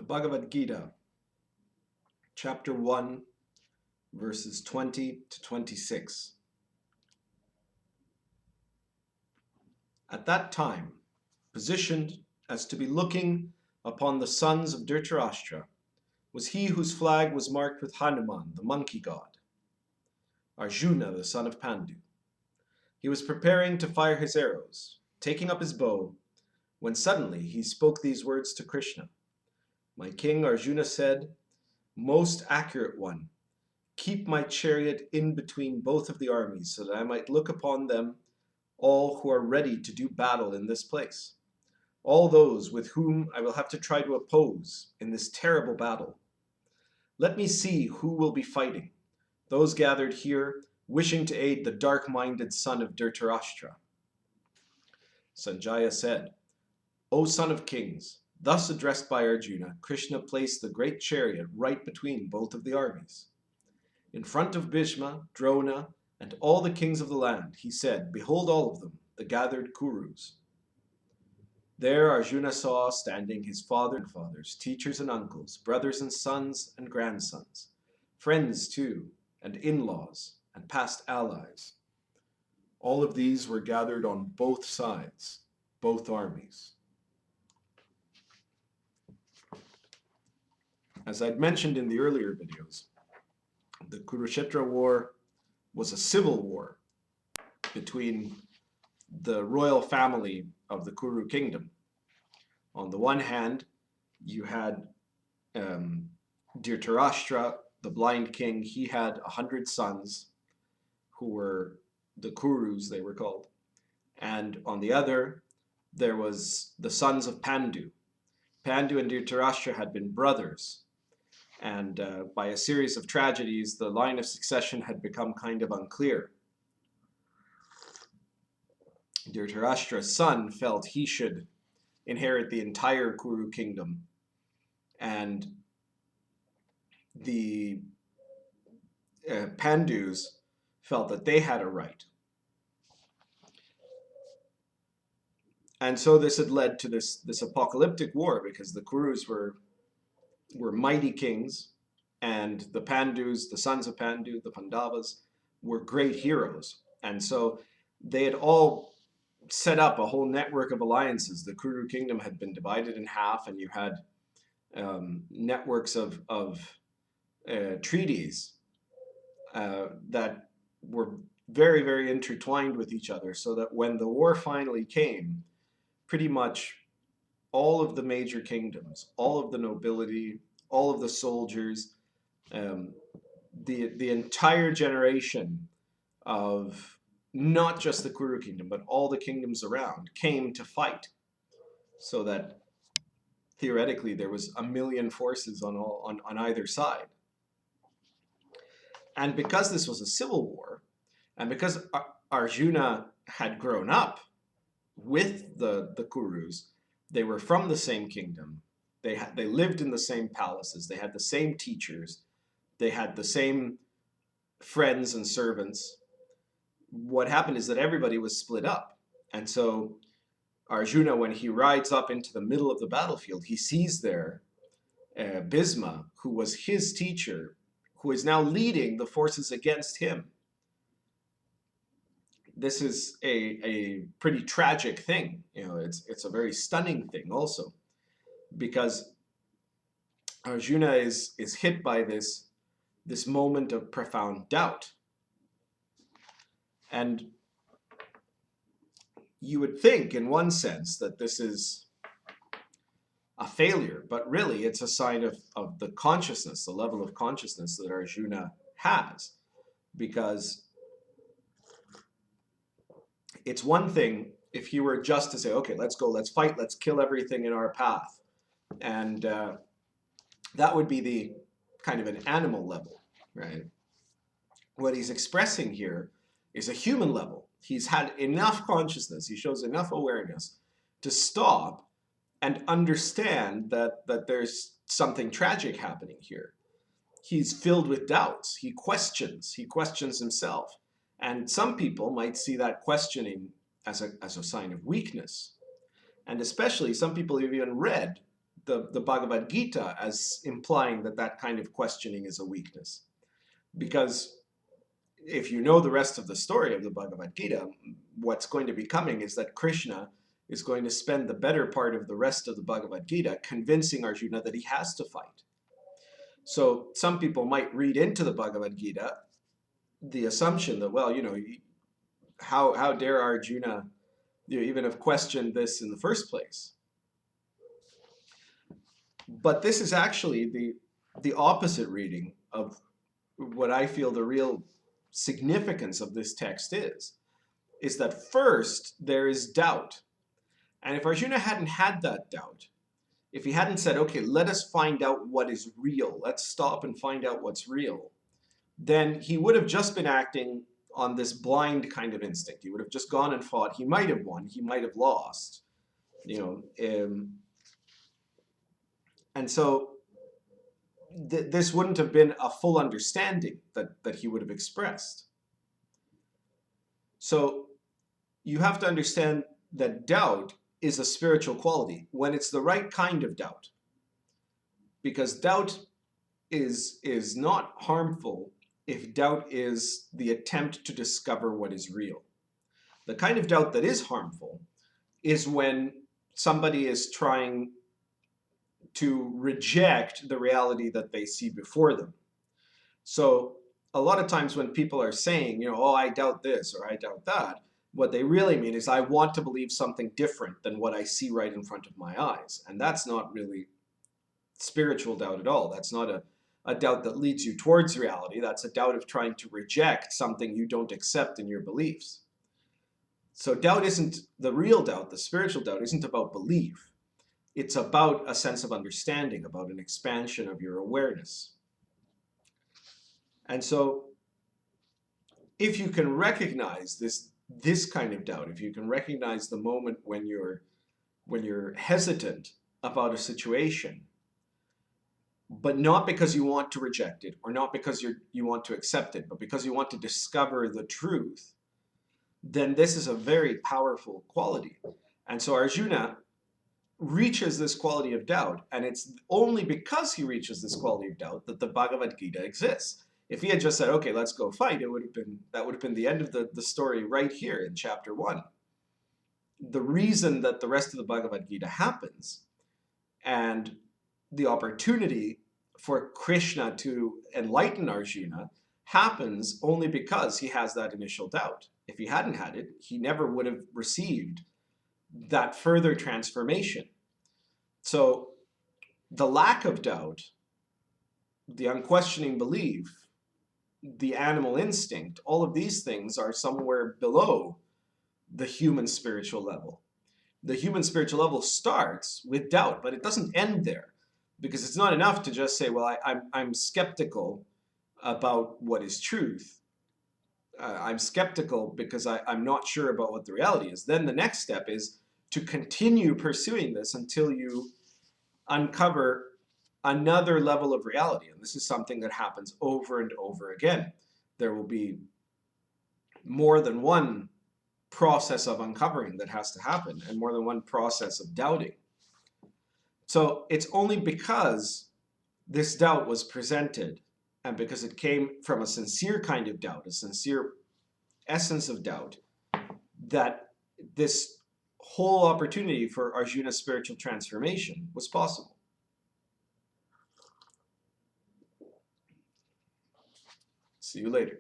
The Bhagavad Gita, Chapter 1, verses 20 to 26. At that time, positioned as to be looking upon the sons of Dhritarashtra, was he whose flag was marked with Hanuman, the monkey god, Arjuna, the son of Pandu. He was preparing to fire his arrows, taking up his bow, when suddenly he spoke these words to Krishna. My king, Arjuna said, "Most accurate one, keep my chariot in between both of the armies, so that I might look upon them all who are ready to do battle in this place, all those with whom I will have to try to oppose in this terrible battle. Let me see who will be fighting, those gathered here wishing to aid the dark-minded son of Dhritarashtra." Sanjaya said, "O son of kings," thus addressed by Arjuna, Krishna placed the great chariot right between both of the armies. In front of Bhishma, Drona, and all the kings of the land, he said, "Behold all of them, the gathered Kurus." There Arjuna saw standing his father and fathers, teachers and uncles, brothers and sons and grandsons, friends too, and in-laws, and past allies. All of these were gathered on both sides, both armies. As I'd mentioned in the earlier videos, the Kurukshetra war was a civil war between the royal family of the Kuru kingdom. On the one hand, you had Dhritarashtra, the blind king. He had 100 sons who were the Kurus, they were called. And on the other, there was the sons of Pandu. Pandu and Dhritarashtra had been brothers. And by a series of tragedies, the line of succession had become kind of unclear. Dhritarashtra's son felt he should inherit the entire Kuru kingdom, and the Pandus felt that they had a right. And so this had led to this apocalyptic war, because the Kurus were mighty kings, and the Pandus, the sons of Pandu, the Pandavas, were great heroes. And so they had all set up a whole network of alliances. The Kuru kingdom had been divided in half, and you had networks of treaties that were very, very intertwined with each other, so that when the war finally came, pretty much all of the major kingdoms, all of the nobility, all of the soldiers, the entire generation of not just the Kuru kingdom, but all the kingdoms around came to fight, so that theoretically there was 1,000,000 forces on either side. And because this was a civil war, and because Arjuna had grown up with the Kurus, they were from the same kingdom, they lived in the same palaces, they had the same teachers, they had the same friends and servants. What happened is that everybody was split up. And so Arjuna, when he rides up into the middle of the battlefield, he sees there Bhishma, who was his teacher, who is now leading the forces against him. This is a pretty tragic thing. It's a very stunning thing also, because Arjuna is hit by this moment of profound doubt. And you would think, in one sense, that this is a failure, but really it's a sign of the consciousness, the level of consciousness that Arjuna has. Because it's one thing if you were just to say, okay, let's go, let's fight, let's kill everything in our path. And that would be the kind of an animal level, right? What he's expressing here is a human level. He's had enough consciousness, he shows enough awareness to stop and understand that there's something tragic happening here. He's filled with doubts. He questions himself. And some people might see that questioning as a sign of weakness. And especially some people have even read the Bhagavad Gita as implying that that kind of questioning is a weakness. Because if you know the rest of the story of the Bhagavad Gita, what's going to be coming is that Krishna is going to spend the better part of the rest of the Bhagavad Gita convincing Arjuna that he has to fight. So some people might read into the Bhagavad Gita the assumption that, well, how dare Arjuna even have questioned this in the first place? But this is actually the opposite reading of what I feel the real significance of this text is that first there is doubt. And if Arjuna hadn't had that doubt, if he hadn't said, okay, let us find out what is real, let's stop and find out what's real, then he would have just been acting on this blind kind of instinct. He would have just gone and fought. He might have won, he might have lost, and so this wouldn't have been a full understanding that he would have expressed. So you have to understand that doubt is a spiritual quality when it's the right kind of doubt. Because doubt is not harmful if doubt is the attempt to discover what is real. The kind of doubt that is harmful is when somebody is trying to reject the reality that they see before them. So a lot of times when people are saying, oh, I doubt this or I doubt that, what they really mean is I want to believe something different than what I see right in front of my eyes. And that's not really spiritual doubt at all. That's not a doubt that leads you towards reality. That's a doubt of trying to reject something you don't accept in your beliefs. So doubt isn't the real doubt. The spiritual doubt isn't about belief. It's about a sense of understanding, about an expansion of your awareness. And so if you can recognize this kind of doubt, if you can recognize the moment when you're hesitant about a situation, but not because you want to reject it or not because you want to accept it, but because you want to discover the truth, then this is a very powerful quality. And so Arjuna reaches this quality of doubt, and it's only because he reaches this quality of doubt that the Bhagavad Gita exists. If he had just said, okay, let's go fight, that would have been the end of the story right here in chapter 1. The reason that the rest of the Bhagavad Gita happens and the opportunity for Krishna to enlighten Arjuna happens only because he has that initial doubt. If he hadn't had it, he never would have received that further transformation. So the lack of doubt, the unquestioning belief, the animal instinct, all of these things are somewhere below the human spiritual level. The human spiritual level starts with doubt, but it doesn't end there, because it's not enough to just say, well, I'm skeptical about what is truth. I'm skeptical because I'm not sure about what the reality is. Then the next step is to continue pursuing this until you uncover another level of reality. And this is something that happens over and over again. There will be more than one process of uncovering that has to happen, and more than one process of doubting. So it's only because this doubt was presented, and because it came from a sincere kind of doubt, a sincere essence of doubt, that this whole opportunity for Arjuna's spiritual transformation was possible. See you later.